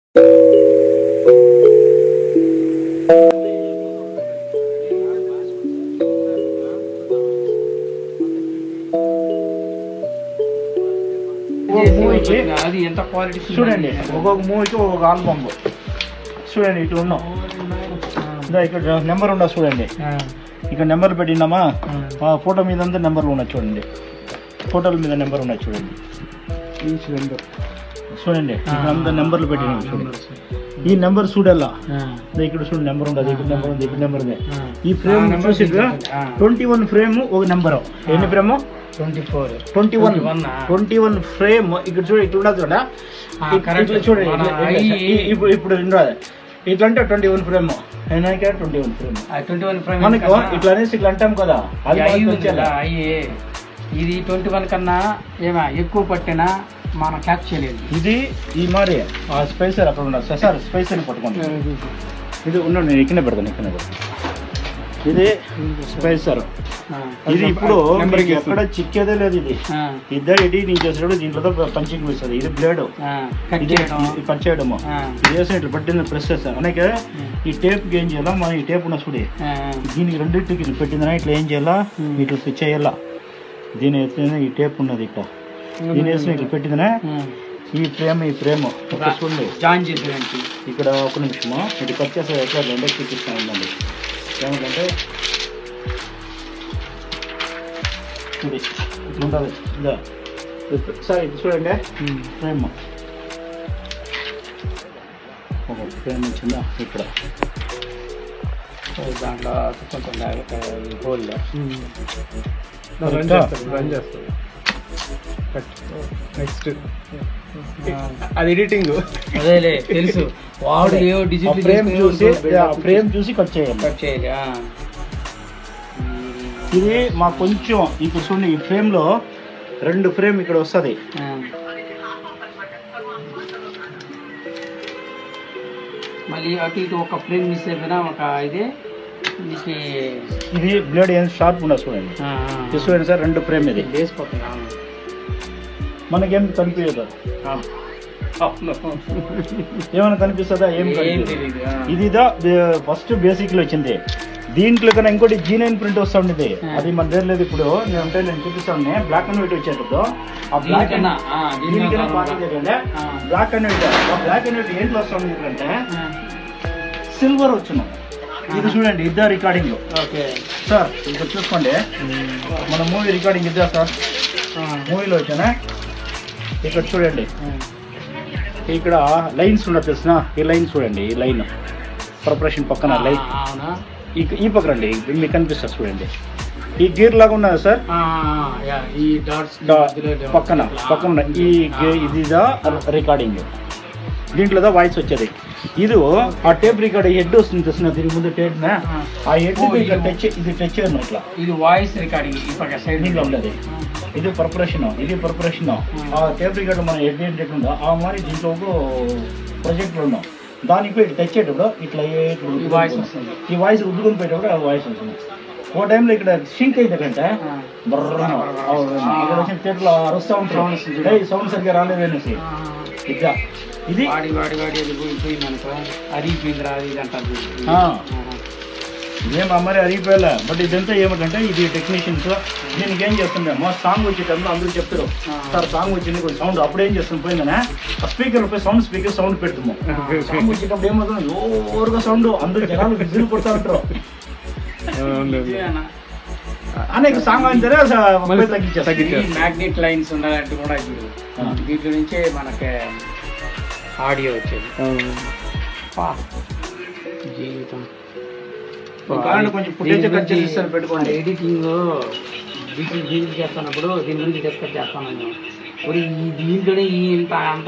చూడండి ఒక్కొక్క మూవీకి ఒక్కొక్క ఆల్బమ్ చూడండి. ఇటు ఉన్నాం ఇక్కడ నెంబర్ ఉండదు చూడండి. ఇక్కడ నెంబర్లు పెట్టినామా, ఫోటో మీద అంతా నెంబర్లు ఉన్నాయి చూడండి. ఫోటోల మీద నెంబర్ ఉన్నాయి చూడండి. చూడండి అంతా నెంబర్లు పెట్టినాము చూడండి. ఈ నెంబర్ చూడల్లా ఇక్కడ చూడండి నెంబర్ ఉండదు. ఇక్కడ నెంబర్ ఉంది, ఇక్కడ నెంబర్ ఉంది. ఈ ఫ్రేమ్ చూసి 21 ఫ్రేమ్ ఒక నెంబర్. ఎన్ని ఫ్రేమ్? 21 ఫ్రేమ్. ఇక్కడ చూడ ఇట్లా ఉండదు చూడ. ఇట్లా చూడండి ఇప్పుడు ఉండదు. ఇట్లా అంటే 21 ఫ్రేమ్. 21 ఫ్రేమ్ మనకు ఇట్లా అనేసి ఇట్లా అంటాం కదా. ఇది 21 కన్నా ఏమా ఎక్కువ పట్టినా మనం క్యాచ్ చేయలేదు. ఇది ఈ మరి స్పైసర్ అక్కడ ఉండదు సార్. స్పైసర్ పట్టుకోండి. ఇది ఉండండి, నేను ఇక్కడ పెడతాను. ఇక్కడ ఇది స్పైసర్. ఇది ఇప్పుడు ఎక్కడ చిక్కేదే లేదు. ఇది ఇద్దరు ఎడి నేను చేసేటప్పుడు దీంట్లో పంచింగ్ వస్తుంది. ఇది బ్లేడ్ కట్ చేయడము. ఇది వేసిన ఇట్లా పట్టింది ప్రెస్ చేస్తాను. అలాగే ఈ టేప్ ఏం చేయాలా, మనం ఈ టేప్ ఉన్న చూడి దీనికి రెండింటికి ఇట్లా పెట్టిందా ఇట్లా ఏం చేయాలా, ఇట్లా స్విచ్ చేయాలా. దీని ఎత్తున ఈ టేప్ ఉన్నది ఇక్కడ, దీని వేసిన ఇట్లా పెట్టిందనే ఈ ఫ్రేమ్ చూడండి జాయిన్ చేసేదానికి. ఇక్కడ ఒక నిమిషము ఇది కట్ చేస్తే ఎట్లా రెండే చూపిస్తాను ఉందండి. ఏమంటే ఇది ఇట్లా ఉంటుంది సార్. ఇది చూడండి ఫ్రేమ్ ఒక ఫ్రేమ్ వచ్చిందా ఇక్కడ. దాంట్లో హోల్ రన్ చేస్తాం. నెక్స్ట్ అది ఎడిటింగ్. అదేలే తెలుసు. వాడు ఫ్రేమ్ చూసి కట్ చేయాలి. ఇది మా కొంచెం ఇప్పుడు చూడండి ఈ ఫ్రేమ్ లో 2 ఫ్రేమ్ ఇక్కడ వస్తుంది. మళ్ళీ అటు ఇటు ఒక ఫ్రేమ్ మిస్ అయిపోయినా ఒక ఇది బ్లేడ్ ఏం షార్ప్ ఉండదు చూడండి. చూడండి సార్ 2 ఫ్రేమ్. ఇది మనకేం కనిపించదు. ఏమైనా కనిపిస్తుందా? ఏం కనిపిస్తుంది. ఇది ఫస్ట్ బేసిక్ లో వచ్చింది. దీంట్లో కన్నా ఇంకోటి G9 ప్రింట్ వస్తా ఉండేది. అది మన దగ్గర లేదు. ఇప్పుడు నేను చూపిస్తాను. బ్లాక్ అండ్ వైట్ వచ్చేటప్పుడు ఆ బ్లాక్ అండ్ వైట్ ఏంట్లో వస్తా ఉండేది అంటే సిల్వర్ వచ్చిన. ఇది చూడండి ఇద్దరు రికార్డింగ్ సార్. ఇక్కడ చూసుకోండి మన మూవీ రికార్డింగ్ ఇద్దా సార్. మూవీలో వచ్చానా ఇక్కడ చూడండి. ఇక్కడ లైన్స్ ఉండదు తెలిసిన. ఈ లైన్ చూడండి. ఈ లైన్ ప్రిపరేషన్ పక్కన లైన్ ఈ పక్కన అండి మీకు కనిపిస్తుంది చూడండి. ఈ గేర్ లాగా ఉన్నది సార్. ఈ డాట్స్ పక్కన ఇది రికార్డింగ్. దీంట్లో వాయిస్ వచ్చేది. ఇది ఆ టేప్ రికార్డ్ హెడ్ వస్తుంది తెలిసిన. దీని ముందు టేప్ ఆ హెడ్ ఇది టచ్ చేయను ఇట్లా. ఇది వాయిస్ రికార్డింగ్ దీంట్లో ఉండదు. ఇది ప్రిపరేషన్. ఆ టేప్ రికార్డ్ మన హెడ్ ఉందో ఆ మరి దీంట్లో ప్రొజెక్టర్ ఉన్నాం. దానికి టచ్ చేసేటప్పుడు ఇట్లా ఈ వాయిస్ రుద్దుకొని పోయేటప్పుడు ఆ వాయిస్ వస్తుంది. ఓ టైంలో ఇక్కడ సింక్ అయిందంటే థియేటర్లో అరుస్తూ ఉంటారు. సౌండ్ సరిగ్గా రాలేదు అనేసి ఇట్లా. ఇది మేము మరి అరిగిపోయేలా. బట్ ఇదంతా ఏమిటంటే ఇది టెక్నీషియన్స్ దీనికి ఏం చేస్తుంటామో సాంగ్ వచ్చే టైంలో అందరూ చెప్తారు సార్ సాంగ్ వచ్చింది కొంచెం సౌండ్. అప్పుడు ఏం చేస్తాం పోయిందనే ఆ స్పీకర్ పోయి సౌండ్ పెడతాము. సాంగ్ వచ్చేటప్పుడు ఏమవుతుంది ఓవర్గా సౌండ్. అందరూ జనాలు విజిల్ కొడతా ఉంటారు. అనేక సాంగ్ అయిన తగ్గించారు. మ్యాగ్నెట్ లైన్స్ ఉండాలంటే కూడా దీంట్లో నుంచే మనకి ఆడియో వచ్చేది. జీవితం కొంచెం ఫుటేజ్ కట్ చేసి పెట్టుకోండి. ఎడిటింగ్ చేస్తున్నప్పుడు దీని గురించి డిస్కస్ చేస్తాను. దీంట్లోనే అంత